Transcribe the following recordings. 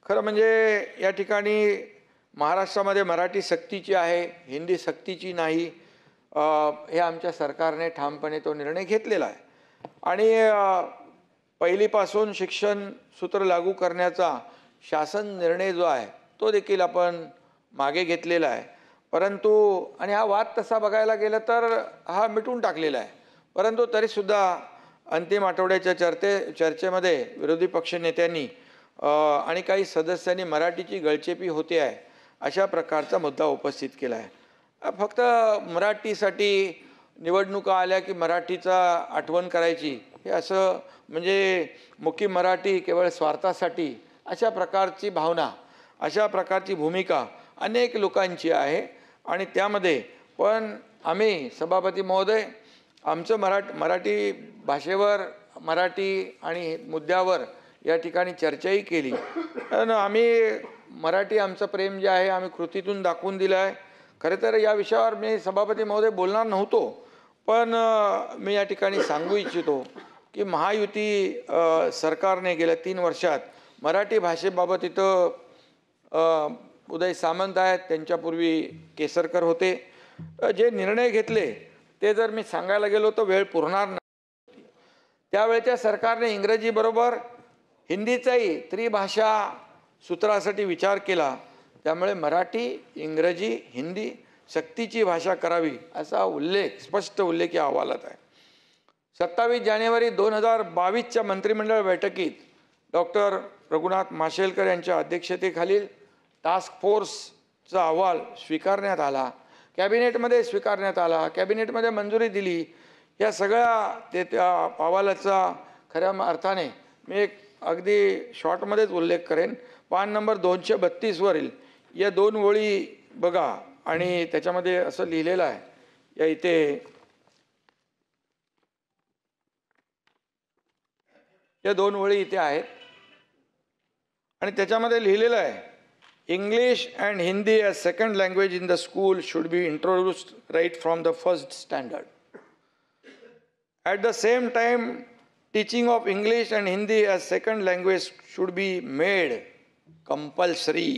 खरं म्हणजे या ठिकाणी महाराष्ट्रामध्ये मराठी सक्तीची आहे, हिंदी सक्तीची नाही, हे आमच्या सरकारने ठामपणे तो निर्णय घेतलेला आहे. आणि पहिलीपासून शिक्षण सूत्र लागू करण्याचा शासन निर्णय जो आहे तो देखील आपण मागे घेतलेला आहे. परंतु आणि हा वाद तसा बघायला गेलं तर हा मिटून टाकलेला आहे. परंतु तरीसुद्धा अंतिम आठवड्याच्या चर्चेमध्ये विरोधी पक्षनेत्यांनी आणि काही सदस्यांनी मराठीची गळचेपी होते आहे अशा प्रकारचा मुद्दा उपस्थित केला आहे. फक्त मराठीसाठी निवडणुका आल्या की मराठीचा आठवण करायची हे असं म्हणजे मुकी मराठी केवळ स्वार्थासाठी अशा प्रकारची भावना, अशा प्रकारची भूमिका अनेक लोकांची आहे. आणि त्यामध्ये पण आम्ही सभापती महोदय आमचं मराठी भाषेवर, मराठी आणि मुद्द्यावर या ठिकाणी चर्चाही केली. पण आम्ही मराठी आमचं प्रेम जे आहे आम्ही कृतीतून दाखवून दिलं आहे. खरं तर या विषयावर मी सभापती महोदय बोलणार नव्हतो, पण मी या ठिकाणी सांगू इच्छितो की महायुती सरकारने गेल्या 3 वर्षात मराठी भाषेबाबत इथं उदय सामंत आहेत, त्यांच्यापूर्वी केसरकर होते, जे निर्णय घेतले ते जर मी सांगायला गेलो तर वेळ पुरणार नाही. त्यावेळच्या सरकारने इंग्रजीबरोबर हिंदीचाही त्रिभाषा सूत्रासाठी विचार केला. त्यामुळे मराठी, इंग्रजी, हिंदी सक्तीची भाषा करावी असा उल्लेख, स्पष्ट उल्लेख या अहवालात आहे. 27 जानेवारी 2022च्या मंत्रिमंडळ बैठकीत डॉक्टर रघुनाथ माशेलकर यांच्या अध्यक्षतेखालील टास्क फोर्सचा अहवाल स्वीकारण्यात आला, कॅबिनेटमध्ये स्वीकारण्यात आला, कॅबिनेटमध्ये मंजुरी दिली. या सगळ्या त्या अहवालाचा खऱ्या अर्थाने मी एक अगदी शॉर्टमध्येच उल्लेख करेन. पान नंबर 232 वरील या 2 ओळी बघा आणि त्याच्यामध्ये असं लिहिलेलं आहे, या इथे या 2 ओळी इथे आहेत आणि त्याच्यामध्ये लिहिलेलं आहे, English and Hindi as second language in the school should be introduced right from the first standard. At the same time teaching of English and Hindi as second language should be made compulsory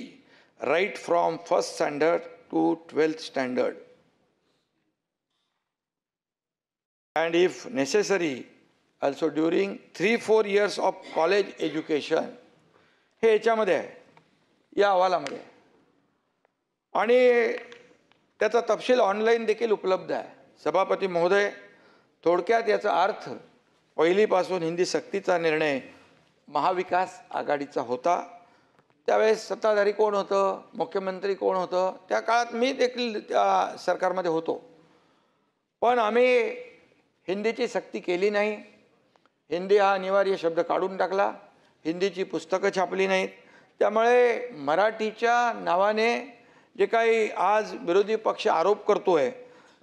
right from first standard to 12th standard, and if necessary also during 3-4 years of college education. हे याच्यामध्ये आहे, या अहवालामध्ये. आणि त्याचा तपशील online देखील उपलब्ध आहे. सभापती महोदय, थोडक्यात याचा अर्थ पहिलीपासून हिंदी सक्तीचा निर्णय महाविकास आघाडीचा होता. त्यावेळेस सत्ताधारी कोण होतं, मुख्यमंत्री कोण होतं, त्या काळात मी देखील त्या सरकारमध्ये होतो. पण आम्ही हिंदीची सक्ती केली नाही. हिंदी हा अनिवार्य शब्द काढून टाकला. हिंदीची पुस्तकं छापली नाहीत. त्यामुळे मराठीच्या नावाने जे काही आज विरोधी पक्ष आरोप करतोय,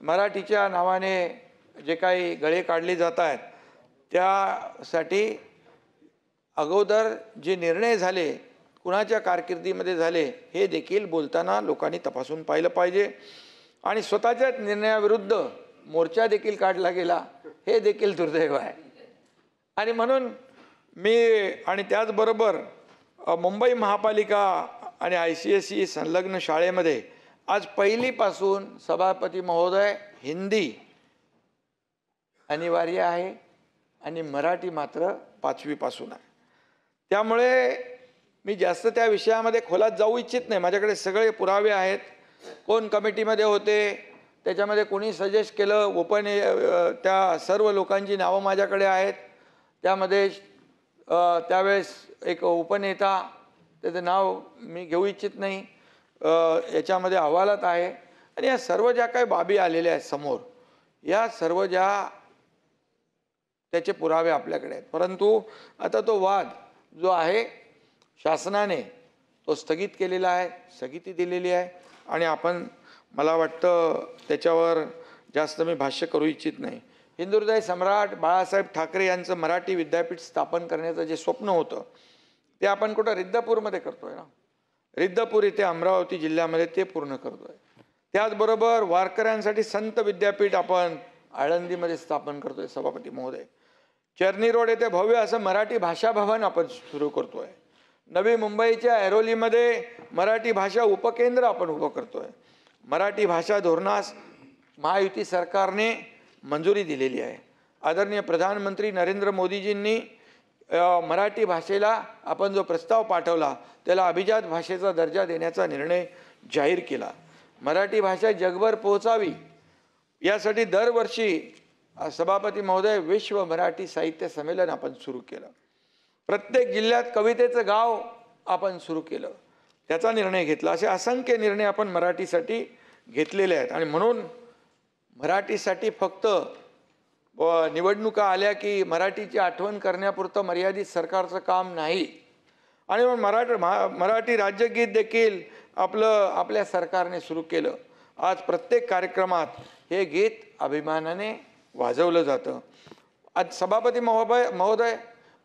मराठीच्या नावाने जे काही गळे काढले जात आहेत, त्यासाठी अगोदर जे निर्णय झाले कुणाच्या कारकिर्दीमध्ये झाले हे देखील बोलताना लोकांनी तपासून पाहिलं पाहिजे. आणि स्वतःच्याच निर्णयाविरुद्ध मोर्चा देखील काढला गेला, हे देखील दुर्दैव आहे. आणि म्हणून मी आणि त्याचबरोबर मुंबई महापालिका आणि ICSE संलग्न शाळेमध्ये आज पहिलीपासून सभापती महोदय हिंदी अनिवार्य आहे आणि मराठी मात्र 5वी पासून आहे. त्यामुळे मी जास्त त्या विषयामध्ये खोलात जाऊ इच्छित नाही. माझ्याकडे सगळे पुरावे आहेत. कोण कमिटीमध्ये होते, त्याच्यामध्ये कोणी सजेस्ट केलं, त्या सर्व लोकांची नावं माझ्याकडे आहेत. त्यामध्ये त्यावेळेस एक उपनेता, त्याचं नाव मी घेऊ इच्छित नाही, याच्यामध्ये अहवालात आहे. आणि या सर्व ज्या काही बाबी आलेल्या आहेत समोर, या सर्व ज्या त्याचे पुरावे आपल्याकडे आहेत. परंतु आता तो वाद जो आहे शासनाने तो स्थगित केलेला आहे, स्थगिती दिलेली आहे. आणि आपण, मला वाटतं त्याच्यावर जास्त मी भाष्य करू इच्छित नाही. हिंदुहृदय सम्राट बाळासाहेब ठाकरे यांचं मराठी विद्यापीठ स्थापन करण्याचं जे स्वप्न होतं ते आपण कुठं रिद्धपूरमध्ये करतोय ना, रिद्धपूर इथे अमरावती जिल्ह्यामध्ये ते पूर्ण करतोय. त्याचबरोबर वारकऱ्यांसाठी संत विद्यापीठ आपण आळंदीमध्ये स्थापन करतोय सभापती महोदय. चर्नी रोड येथे भव्य असं मराठी भाषा भवन आपण सुरू करतोय. नवी मुंबईच्या ऐरोलीमध्ये मराठी भाषा उपकेंद्र आपण उभं करतोय. मराठी भाषा धोरणास महायुती सरकारने मंजुरी दिलेली आहे. आदरणीय प्रधानमंत्री नरेंद्र मोदीजींनी मराठी भाषेला आपण जो प्रस्ताव पाठवला त्याला अभिजात भाषेचा दर्जा देण्याचा निर्णय जाहीर केला. मराठी भाषा जगभर पोहोचावी यासाठी दरवर्षी सभापती महोदय विश्व मराठी साहित्य संमेलन आपण सुरू केलं. प्रत्येक जिल्ह्यात कवितेचं गाव आपण सुरू केलं, त्याचा निर्णय घेतला. असे असंख्य निर्णय आपण मराठीसाठी घेतलेले आहेत. आणि म्हणून मराठीसाठी फक्त निवडणुका आल्या की मराठीची आठवण करण्यापुरतं मर्यादित सरकारचं काम नाही. आणि मराठी राज्यगीत देखील आपल्या सरकारने सुरू केलं. आज प्रत्येक कार्यक्रमात हे गीत अभिमानाने वाजवलं जातं. आज सभापती महोदय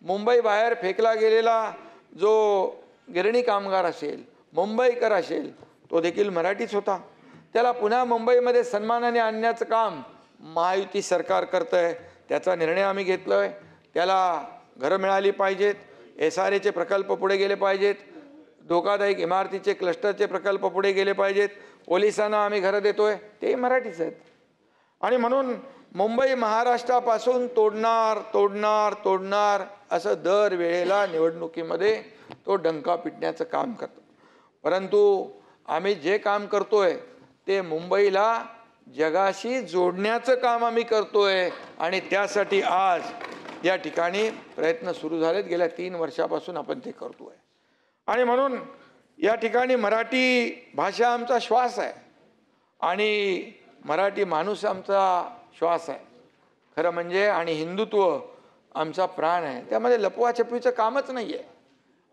मुंबई बाहेर फेकला गेलेला जो गिरणी कामगार असेल, मुंबईकर असेल, तो देखील मराठीच होता. त्याला पुन्हा मुंबईमध्ये सन्मानाने आणण्याचं काम महायुती सरकार करतं आहे. त्याचा निर्णय आम्ही घेतलो आहे. त्याला घरं मिळाली पाहिजेत, SRAचे प्रकल्प पुढे गेले पाहिजेत, धोकादायक इमारतीचे क्लस्टरचे प्रकल्प पुढे गेले पाहिजेत, पोलिसांना आम्ही घरं देतोय, ते मराठीच आहेत. आणि म्हणून मुंबई महाराष्ट्रापासून तोडणार तोडणार तोडणार असं दर वेळेला निवडणुकीमध्ये तो डंका पिटण्याचं काम करतो. परंतु आम्ही जे काम करतोय ते मुंबईला जगाशी जोडण्याचं काम आम्ही करतोय. आणि त्यासाठी आज या ठिकाणी प्रयत्न सुरू झालेत. गेल्या 3 वर्षापासून आपण ते करतोय. आणि म्हणून या ठिकाणी मराठी भाषा आमचा श्वास आहे आणि मराठी माणूस आमचा श्वास आहे खरं म्हणजे. आणि हिंदुत्व आमचा प्राण आहे. त्यामध्ये लपवाछपवीचं कामच नाही आहे.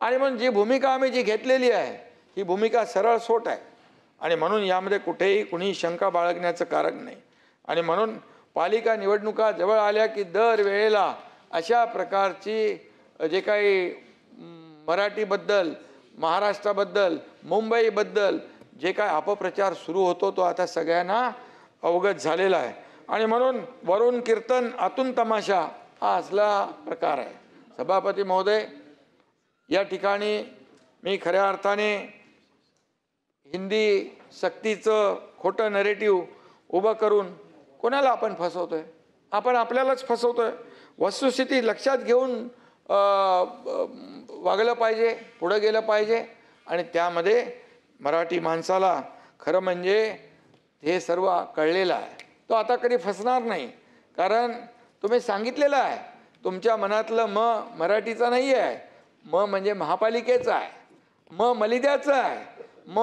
आणि म्हणून जी भूमिका आम्ही घेतलेली आहे ही भूमिका सरळ सोट आहे. आणि म्हणून यामध्ये कुठेही कुणी शंका बाळगण्याचं कारण नाही. आणि म्हणून पालिका निवडणुका जवळ आल्या की दर वेळेला अशा प्रकारची जे काही मराठीबद्दल, महाराष्ट्राबद्दल, मुंबईबद्दल जे काय अपप्रचार सुरू होतो तो आता सगळ्यांना अवगत झालेला आहे. आणि म्हणून वरून कीर्तन आतून तमाशा हा असला प्रकार आहे. सभापती महोदय, या ठिकाणी मी खऱ्या अर्थाने हिंदी सक्तीचं खोटं नरेटिव्ह उभं करून कोणाला आपण फसवतोय? आपण आपल्यालाच फसवतोय. वस्तुस्थिती लक्षात घेऊन वागलं पाहिजे, पुढं गेलं पाहिजे. आणि त्यामध्ये मराठी माणसाला खरं म्हणजे हे सर्व कळलेलं आहे. तो आता कधी फसणार नाही. कारण तुम्ही सांगितलेलं आहे तुमच्या मनातलं मराठीचा नाही आहे. म्हणजे महापालिकेचं आहे, मलिद्याचं आहे,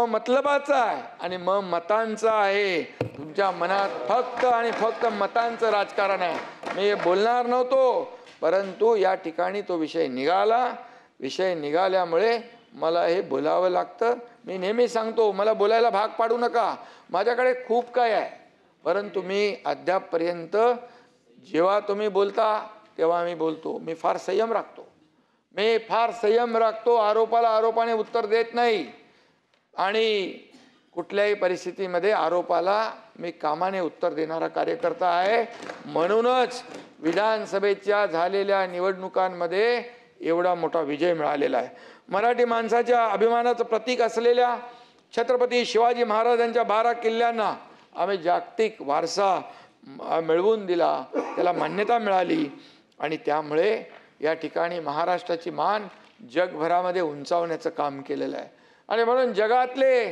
मतलबाचं आहे आणि मतांचं आहे. तुमच्या मनात फक्त आणि फक्त मतांचं राजकारण आहे. मी बोलणार नव्हतो, परंतु या ठिकाणी तो विषय निघाला. विषय निघाल्यामुळे मला हे बोलावं लागतं. मी नेहमी सांगतो मला बोलायला भाग पाडू नका, माझ्याकडे खूप काय आहे. परंतु मी अद्यापपर्यंत जेव्हा तुम्ही बोलता तेव्हा मी बोलतो. मी फार संयम राखतो. आरोपाला आरोपाने उत्तर देत नाही. आणि कुठल्याही परिस्थितीमध्ये आरोपाला मी कामाने उत्तर देणारा कार्यकर्ता आहे. म्हणूनच विधानसभेच्या झालेल्या निवडणुकांमध्ये एवढा मोठा विजय मिळालेला आहे. मराठी माणसाच्या अभिमानाचं प्रतीक असलेल्या छत्रपती शिवाजी महाराजांच्या 12 किल्ल्यांना आम्ही जागतिक वारसा मिळवून दिला, त्याला मान्यता मिळाली. आणि त्यामुळे या ठिकाणी महाराष्ट्राची मान जगभरामध्ये उंचावण्याचं काम केलेलं आहे. आणि म्हणून जगातले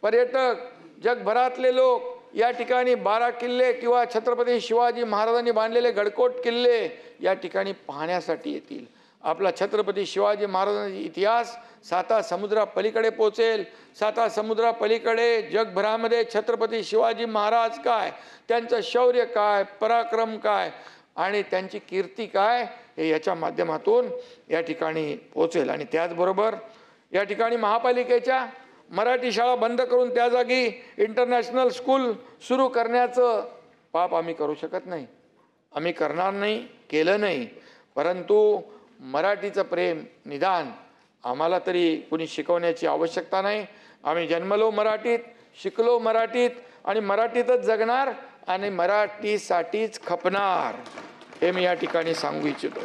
पर्यटक, जगभरातले लोक या ठिकाणी 12 किल्ले किंवा छत्रपती शिवाजी महाराजांनी बांधलेले गडकोट किल्ले या ठिकाणी पाहण्यासाठी येतील. आपला छत्रपती शिवाजी महाराजांचा इतिहास 7 समुद्रापलीकडे पोचेल. 7 समुद्रापलीकडे जगभरामध्ये छत्रपती शिवाजी महाराज काय, त्यांचं शौर्य काय, पराक्रम काय आणि त्यांची कीर्ती काय हे याच्या माध्यमातून या ठिकाणी पोचेल. आणि त्याचबरोबर या ठिकाणी महापालिकेच्या मराठी शाळा बंद करून त्या जागी इंटरनॅशनल स्कूल सुरू करण्याचं पाप आम्ही करू शकत नाही. आम्ही करणार नाही, केलं नाही. परंतु मराठीचं प्रेम, निदान आम्हाला तरी कुणी शिकवण्याची आवश्यकता नाही. आम्ही जन्मलो मराठीत, शिकलो मराठीत आणि मराठीतच जगणार आणि मराठीसाठीच खपणार हे मी या ठिकाणी सांगू इच्छितो.